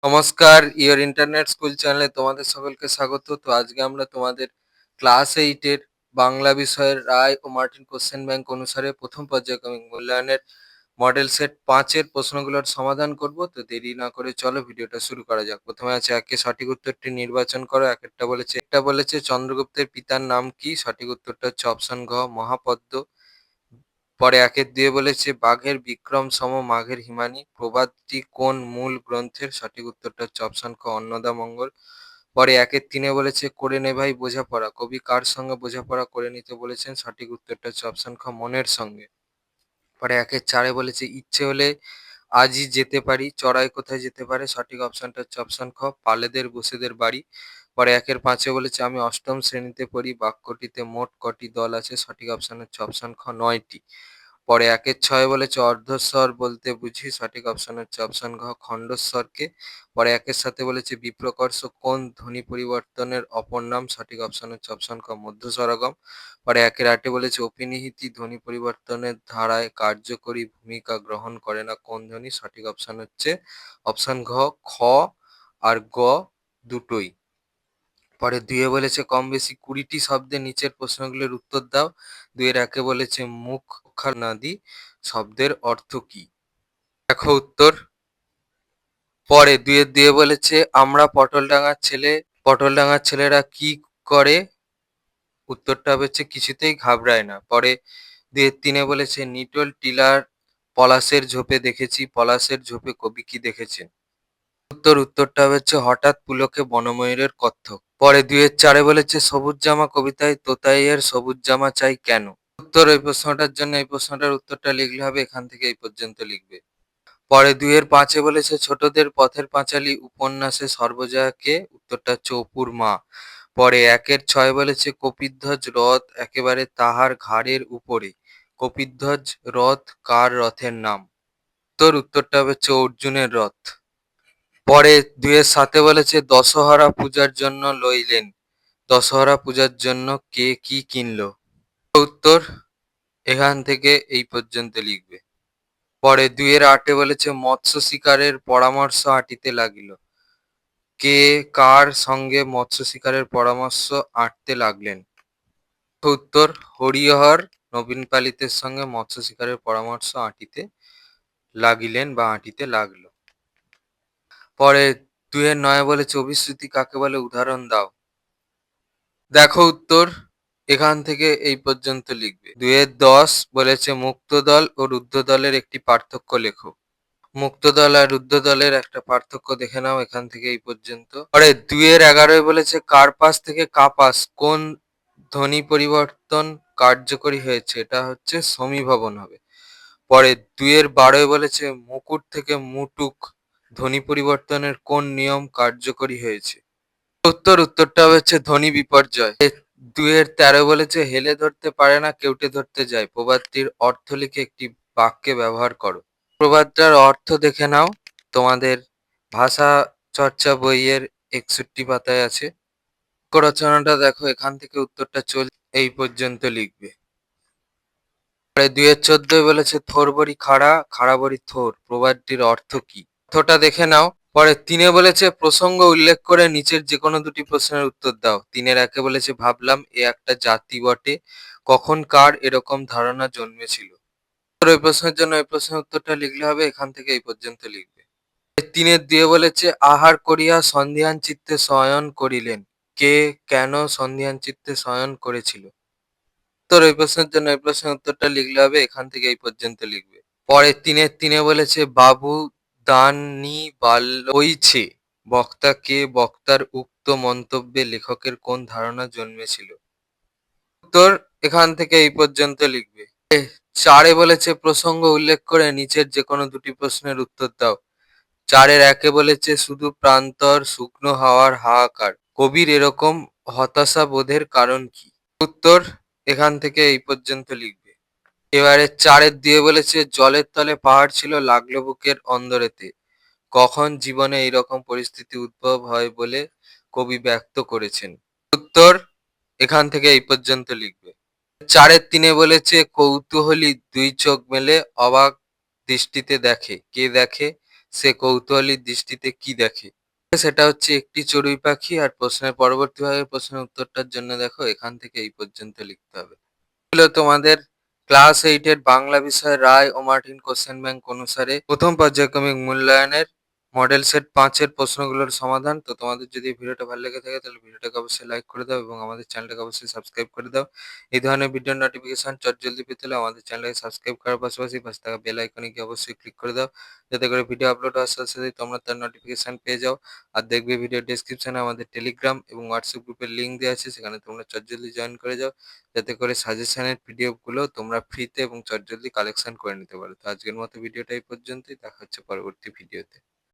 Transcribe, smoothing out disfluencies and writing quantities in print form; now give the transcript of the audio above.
নমস্কার, your internet school চ্যানেলে তোমাদের সকলকে স্বাগত। তো আজকে আমরা তোমাদের ক্লাস 8 এর বাংলা বিষয়ের রায় ও মার্টিন কোশ্চেন ব্যাংক অনুসারে প্রথম পর্যায়ক্রমিক মূল্যায়নের মডেল সেট 5 এর প্রশ্নগুলোর সমাধান করব। তো দেরি না করে চলো ভিডিওটা শুরু করা যাক। প্রথমে আছে একে সঠিক উত্তরটি নির্বাচন করো। একটা বলেছে চন্দ্রগুপ্তের পিতার নাম কি? সঠিক উত্তরটা হচ্ছে অপশন ঘ মহাপদ্ম। পরে একের দুয়ে বলেছে বাঘের বিক্রম সম মাঘের হিমানি প্রবাদটি কোন মূল গ্রন্থের? সঠিক উত্তরটা হচ্ছে অপশন খ অন্নদামঙ্গল। পরে একের তিনে বলেছে করে নে ভাই বোঝাপড়া কবি কার সঙ্গে বোঝাপড়া করে নিতে বলেছেন? সঠিক উত্তরটা হচ্ছে অপশন খ মনের সঙ্গে। পরে একের চারে বলেছে ইচ্ছে হলে আজই যেতে পারি চড়াই কোথায় যেতে পারে? সঠিক অপশনটা হচ্ছে অপশন খ পালেদের বসেদের বাড়ি। পরে একের পাঁচে বলেছে আমি অষ্টম শ্রেণীতে পড়ি বাক্যটিতে মোট কটি দল আছে? সঠিক অপশন হচ্ছে অপশন খ 9টি। পরে একের ছয় বলেছে অর্ধস্বর বলতে বুঝি? সঠিক অপশন হচ্ছে অপশন ঘ খণ্ডস্বরকে। পরে একের সাথে বলেছে বিপ্রকর্ষ কোন ধ্বনি পরিবর্তনের অপর নাম? সঠিক অপশন হচ্ছে অপশন খ মধ্যস্বরগম। পরে একের আটে বলেছে অপিনিহিতি ধ্বনি পরিবর্তনের ধারায় কার্যকরী ভূমিকা গ্রহণ করে না কোন ধ্বনি? সঠিক অপশন হচ্ছে অপশন ঘ খ আর গ দুটোই। পরে দুয়ে বলেছে কম বেশি 20টি শব্দের নিচের প্রশ্নগুলোর উত্তর দাও। দুইয়ের একে বলেছে মুখ নাদি শব্দের অর্থ কি? দেখো উত্তর। পরে দুইয়ের দুয়ে বলেছে আমরা পটলডাঙ্গার ছেলেরা কি করে? উত্তরটা হচ্ছে কিছুতেই ঘাবড়ায় না। পরে দুইয়ের তিনে বলেছে নিটোল টিলার পলাশের ঝোপে দেখেছি পলাশের ঝোপে কবি কি দেখেছেন? উত্তরটা হচ্ছে হঠাৎ পুলকে বনময়ূরের কত্থক। পরে দুইয়ের চারে বলেছে সবুজ জামা কবিতায় তোতাইয়ের সবুজ জামা চাই কেন? এই প্রশ্নটার জন্য এই প্রশ্নটার উত্তরটা লিখলে হবে এখান থেকে এই পর্যন্ত লিখবে। পরে দুইয়ের পাঁচে বলেছে ছোটদের পথের পাঁচালী উপন্যাসে সর্বজয়াকে? উত্তরটা হচ্ছে অপুর মা। পরে একের ছয় বলেছে কপিধ্বজ রথ একেবারে তাহার ঘাড়ের উপরে কপিধ্বজ রথ কার রথের নাম? উত্তরটা হচ্ছে অর্জুনের রথ। পরে দুইয়ের সাথে বলেছে দশহরা পূজার জন্য লইলেন দশহরা পূজার জন্য কে কি কিনলো? উত্তর এখান থেকে এই পর্যন্ত লিখবে। পরে দুইয়ের আটে বলেছে মৎস্য শিকারের পরামর্শ আঁটিতে লাগিল কে কার সঙ্গে মৎস্য শিকারের পরামর্শ আঁটতে লাগলেন? উত্তর হরিহর নবীন পালিতের সঙ্গে মৎস্য শিকারের পরামর্শ আঁটিতে লাগিলেন বা আঁটিতে লাগলো। পরে দুইয়ের নয় বলেছে অভিশ্রুতি কাকে বলে উদাহরণ দাও। দেখো উত্তর এখান থেকে এই পর্যন্ত লিখবে। দুইয়ের 10 বলেছে মুক্ত দল ও রুদ্ধ দলের একটি পার্থক্য লেখো। মুক্ত দল আর রুদ্ধ দলের একটা পার্থক্য দেখে নাও এখান থেকে এই পর্যন্ত। পরে দুইয়ের 11 বলেছে কার্পাস থেকে কাপাস কোন ধ্বনি পরিবর্তন কার্যকরী হয়েছে? এটা হচ্ছে সমীভবন হবে। পরে দুইয়ের 12 বলেছে মুকুট থেকে মুটুক ধ্বনি পরিবর্তনের কোন নিয়ম কার্যকরী হয়েছে? উত্তরটা হচ্ছে ধ্বনি বিপর্যয়। দুইয়ের 13 বলেছে হেলে ধরতে পারে না কেউটে ধরতে যায় প্রবাদটির অর্থ লিখে একটি বাক্যে ব্যবহার করো। প্রবাদটার অর্থ দেখে নাও তোমাদের ভাষা চর্চা বইয়ের 61 পাতায় আছে। রচনাটা দেখো এখান থেকে উত্তরটা এই পর্যন্ত লিখবে। পরে দুইয়ের 14 বলেছে থোর বড়ি খাড়া খাড়া বড়ি থোর প্রবাদটির অর্থ কি? অর্থটা দেখে নাও। পরে তিনে বলেছে প্রসঙ্গ উল্লেখ করে নিচের যে কোনো দুটি প্রশ্নের উত্তর দাও। তিনের একে বলেছে ভাবলাম এ একটা জাতি বটে কখন কার এরকম ধারণা জন্মেছিল? ওই প্রশ্নের জন্য ওই প্রশ্নের উত্তরটা লিখলে হবে এখান থেকে এই পর্যন্ত লিখবে। তিনের দিয়ে বলেছে আহার করিয়া সন্ধিয়ান চিত্তে শয়ন করিলেন কে কেন সন্ধিয়ান চিত্তে শয়ন করেছিল? ওই প্রশ্নের জন্য এই প্রশ্নের উত্তরটা লিখলে হবে এখান থেকে এই পর্যন্ত লিখবে। পরে তিনের তিনে বলেছে বাবু দানি হইছে বক্তা কে বক্তার উক্ত মন্তব্যে লেখকের কোন ধারণা জন্মেছিল? উত্তর এখান থেকে এই পর্যন্ত লিখবে। চারে বলেছে প্রসঙ্গ উল্লেখ করে নিচের যে কোনো দুটি প্রশ্নের উত্তর দাও। চারের একে বলেছে শুধু প্রান্তর শুকনো হাওয়ার হাহাকার কবির এরকম হতাশা বোধের কারণ কি? উত্তর এখান থেকে এই পর্যন্ত লিখবে। এবারে চারের দিয়ে বলেছে জলের তলে পাহাড় ছিল লাগলো বুকের অন্দরেতে কখন জীবনে এইরকম পরিস্থিতি উদ্ভব হয় বলে কবি ব্যক্ত করেছেন? উত্তর এখান থেকে এই পর্যন্ত লিখবে। চারের তিনে বলেছে কৌতূহলী দুই চোখ মেলে অবাক দৃষ্টিতে দেখে কে দেখে? সে কৌতূহলী দৃষ্টিতে কি দেখে? সেটা হচ্ছে একটি চড়ুই পাখি। আর প্রশ্নের পরবর্তী ভাগে প্রশ্নের উত্তরটার জন্য দেখো এখান থেকে এই পর্যন্ত লিখতে হবে। ছিল তোমাদের ক্লাস 8 এর বাংলা বিষয়ের রায় ও মার্টিন কোশ্চেন ব্যাংক অনুসারে প্রথম পর্যায়ক্রমিক মূল্যায়নের মডেল সেট 5 এর প্রশ্নগুলোর সমাধান। তো তোমাদের যদি এই ভিডিওটা ভালো লেগে থাকে তাহলে ভিডিওটাকে অবশ্যই লাইক করে দাও এবং আমাদের চ্যানেলটাকে অবশ্যই সাবস্ক্রাইব করে দাও। এই ধরনের ভিডিওর নোটিফিকেশন চটজলদি পেতে হলে আমাদের চ্যানেলটাকে সাবস্ক্রাইব করার পাশাপাশি পাশে থাকা বেল আইকনে গিয়ে অবশ্যই ক্লিক করে দাও, যাতে করে ভিডিও আপলোড হওয়ার সাথে সাথেই তোমরা তার নোটিফিকেশন পেয়ে যাও। আর দেখবে ভিডিও ডেসক্রিপশনে আমাদের টেলিগ্রাম এবং হোয়াটসঅ্যাপ গ্রুপের লিঙ্ক দেওয়া আছে, সেখানে তোমরা চটজলদি জয়েন করে যাও, যাতে করে সাজেশনের পিডিএফ গুলো তোমরা ফ্রিতে এবং চটজলদি কালেকশন করে নিতে পারো। তো আজকের মতো ভিডিওটা এই পর্যন্তই, দেখা হচ্ছে পরবর্তী ভিডিওতে।